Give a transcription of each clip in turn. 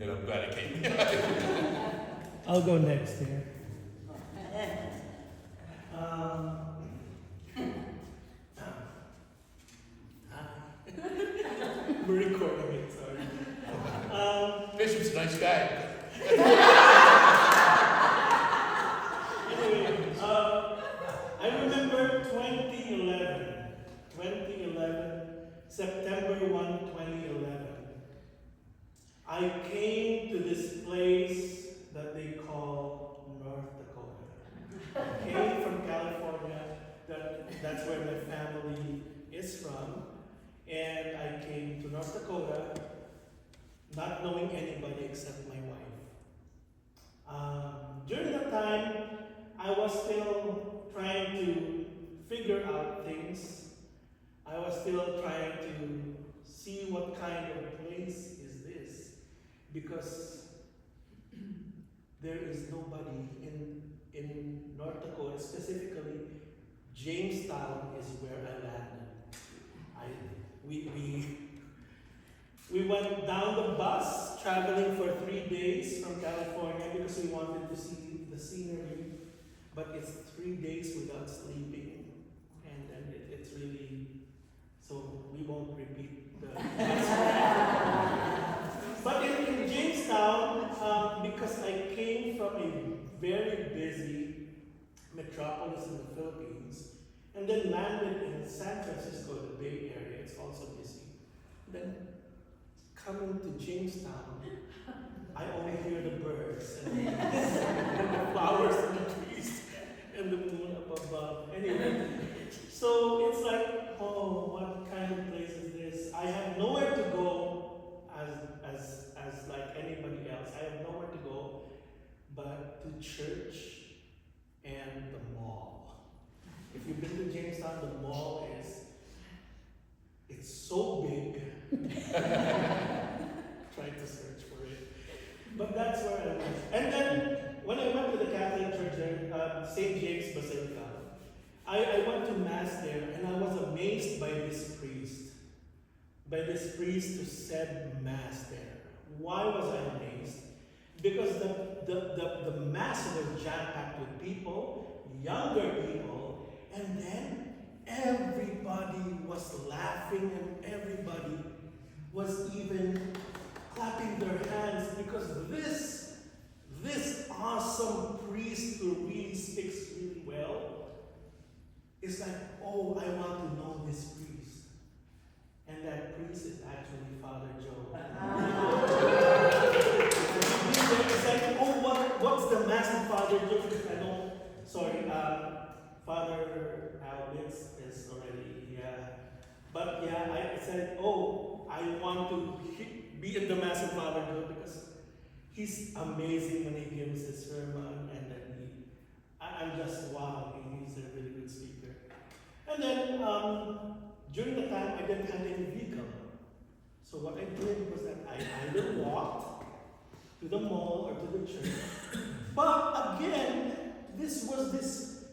And I'm glad it came. I'll go next here. Um, we're recording it, sorry. Bishop's a nice guy. Anyway, I remember 2011, September 1, 2011. I came to this place that they call North Dakota. I came from California, that's where my family is from, and I came to North Dakota not knowing anybody except my wife. During that time, I was still trying to figure out things. I was still trying to see what kind of place is this, because there is nobody in North Dakota, specifically Jamestown is where I landed. We went down the bus, traveling for 3 days from California because we wanted to see the scenery. But it's 3 days without sleeping, and then it's really, so we won't repeat the bus. But in Jamestown, because I came from a very busy metropolis in the Philippines, and then landed in San Francisco, the Bay Area, it's also busy. Then coming to Jamestown, I only hear the birds and the flowers and the trees and the moon up above. Anyway, so it's like, oh, what kind of place is this? I have nowhere to go as like anybody else. I have nowhere to go but to church and the mall. If you've been to Jamestown, the mall it's so big. Try to search for it. But that's where I was. And then when I went to the Catholic Church there, St. James Basilica, I went to Mass there and I was amazed by this priest who said Mass there. Why was I amazed? Because the Mass was jam-packed with people, younger people, and then everybody was laughing and everybody was even clapping their hands because this awesome priest who really speaks really well is like, oh, I want to know this priest. And that priest is actually Father Joe. It's like, oh, what's the Mass of Father Joe? I don't, sorry, Father Albitz is already, yeah. But yeah, I said, oh, I want to be in the Mass of Father Joe because he's amazing when he gives his sermon, and then I'm just, wow, he's a really good speaker. And then during the time, I didn't have any vehicle. So what I did was that I either walked to the mall or to the church. But again, this was this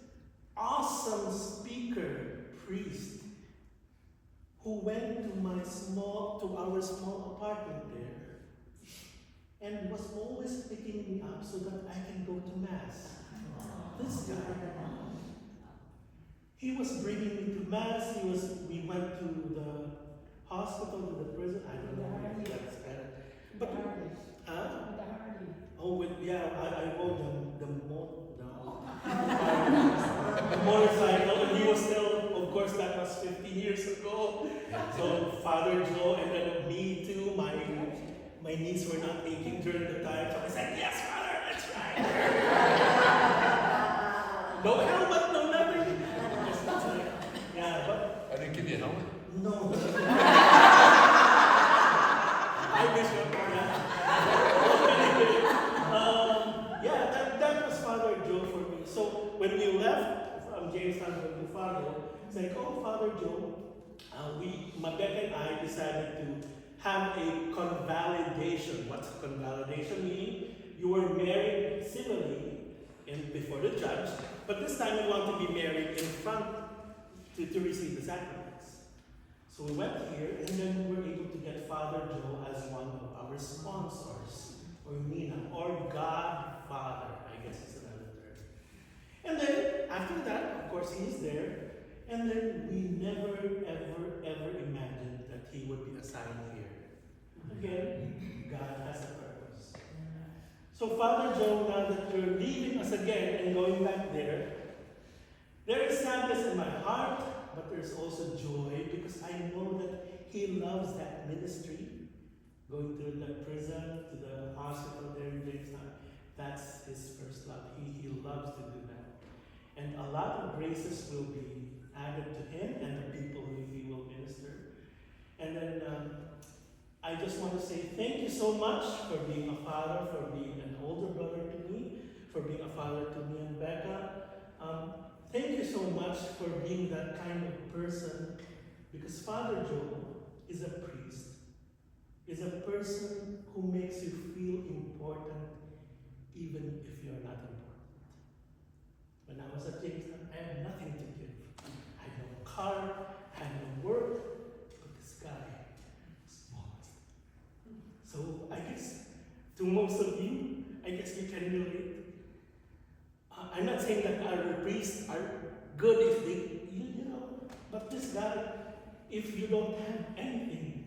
awesome speaker, priest, who went to our small apartment there and was always picking me up so that I can go to Mass. This guy, he was bringing me to Mass. We went to the hospital, to the prison. I don't know if that's better. But oh, yeah, I rode the motorcycle, and he was still, of course, that was 15 years ago. So Father Joe, and then me too. My knees were not aching during the time, so I said, yes, Father, that's right. No helmet, no nothing. Just like, yeah, but I didn't give you a helmet. no. I wish I could. Yeah, that was Father Joe for me. So when we left from Jamestown to Father, it's like, oh, Father Joe, Mabek and I decided to have a convalidation. What's convalidation meaning? You were married civilly before the judge, but this time we want to be married in front to receive the sacraments. So we went here, and then we were able to get Father Joe as one of our sponsors. course, he is there. And then we never, ever imagined that he would be assigned here. Again, God has a purpose. So, Father Joe, now that you're leaving us again and going back there is sadness in my heart, but there's also joy because I know that he loves that ministry. Going to the prison, to the hospital there in Jamestown, that's his first love. He loves to do that. And a lot of graces will be added to him and the people who he will minister. And then I just want to say thank you so much for being a father, for being an older brother to me, for being a father to me and Becca. Thank you so much for being that kind of person, because Father Joe is a priest, is a person who makes you feel important even if you're not important. When I was at Jamestown, I had nothing to give. I had no car, I had no work, but this guy was honest. So I guess to most of you, I guess you can relate. I'm not saying that our priests are good if they, you know, but this guy, if you don't have anything,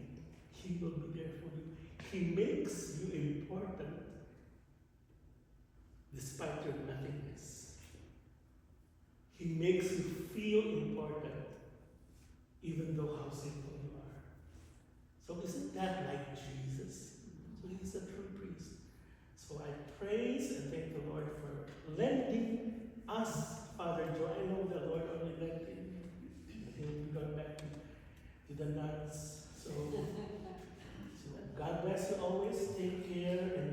he will be there for you. He makes you important despite your nothingness. He makes you feel important even though how simple you are. So isn't that like Jesus? So he's a true priest. So I praise and thank the Lord for lending us Father Joe. I know the Lord only lent him. He'll be going back to the nuns. So God bless you always. Take care.